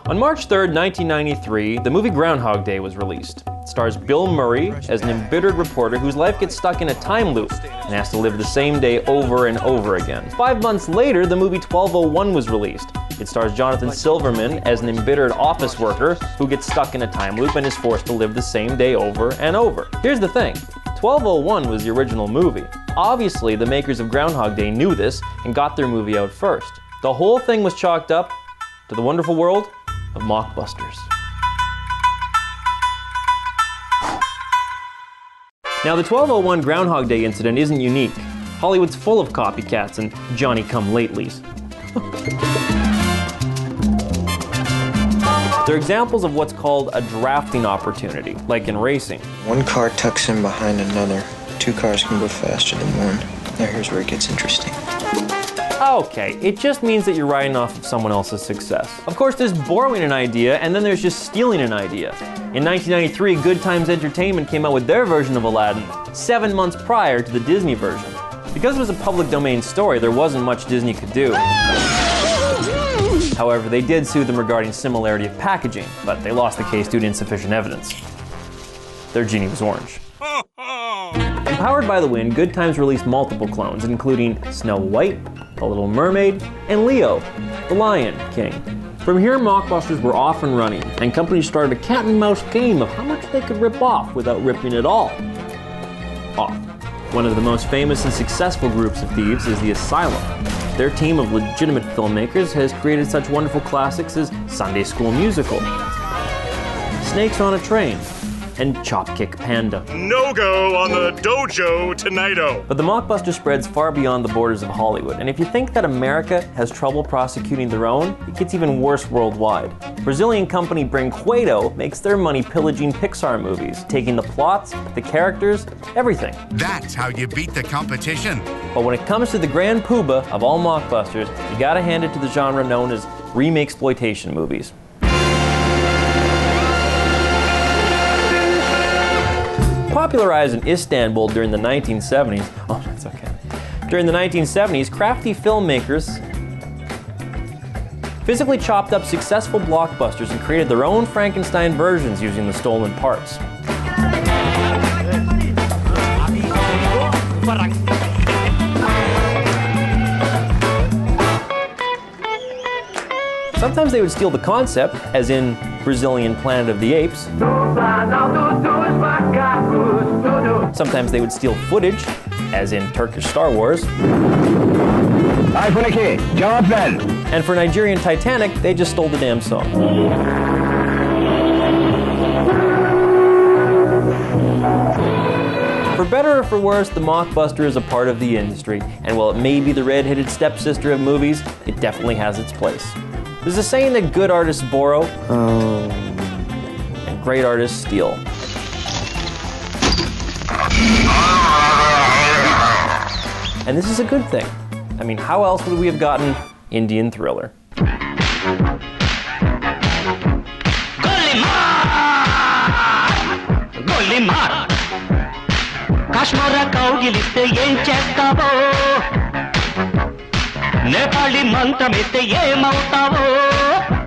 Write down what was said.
On March 3rd, 1993, the movie Groundhog Day was released. It stars Bill Murray as an embittered reporter whose life gets stuck in a time loop and has to live the same day over and over again. 5 months later, the movie 1201 was released. It stars Jonathan Silverman as an embittered office worker who gets stuck in a time loop and is forced to live the same day over and over. Here's the thing, 1201 was the original movie. Obviously, the makers of Groundhog Day knew this and got their movie out first. The whole thing was chalked up to the wonderful world of Mockbusters. Now, the 1201 Groundhog Day incident isn't unique. Hollywood's full of copycats and Johnny-come-latelys. They're examples of what's called a drafting opportunity, like in racing. One car tucks in behind another. 2 cars can go faster than one. Now here's where it gets interesting. Okay, it just means that you're riding off of someone else's success. Of course, there's borrowing an idea, and then there's just stealing an idea. In 1993, Good Times Entertainment came out with their version of Aladdin 7 months prior to the Disney version. Because it was a public domain story, there wasn't much Disney could do. However, they did sue them regarding similarity of packaging, but they lost the case due to insufficient evidence. Their genie was orange. Empowered by the wind, Good Times released multiple clones, including Snow White, The Little Mermaid, and Leo, the Lion King. From here, Mockbusters were off and running, and companies started a cat and mouse game of how much they could rip off without ripping it all off. One of the most famous and successful groups of thieves is the Asylum. Their team of legitimate filmmakers has created such wonderful classics as Sunday School Musical, Snakes on a Train, and Chop Kick Panda. No-go on the dojo tonight-o. But the Mockbuster spreads far beyond the borders of Hollywood, and if you think that America has trouble prosecuting their own, it gets even worse worldwide. Brazilian company Brinquedo makes their money pillaging Pixar movies, taking the plots, the characters, everything. That's how you beat the competition. But when it comes to the grand poobah of all Mockbusters, you gotta hand it to the genre known as remake-exploitation movies. Popularized in Istanbul during the 1970s, oh, that's okay. During the 1970s, crafty filmmakers physically chopped up successful blockbusters and created their own Frankenstein versions using the stolen parts. Sometimes they would steal the concept, as in Brazilian Planet of the Apes. Sometimes they would steal footage, as in Turkish Star Wars. And for Nigerian Titanic, they just stole the damn song. For better or for worse, the Mockbuster is a part of the industry, and while it may be the red-headed stepsister of movies, it definitely has its place. There's a saying that good artists borrow, and great artists steal. And this is a good thing. I mean, how else would we have gotten Indian Thriller? Nepali mantra mete ye mautavo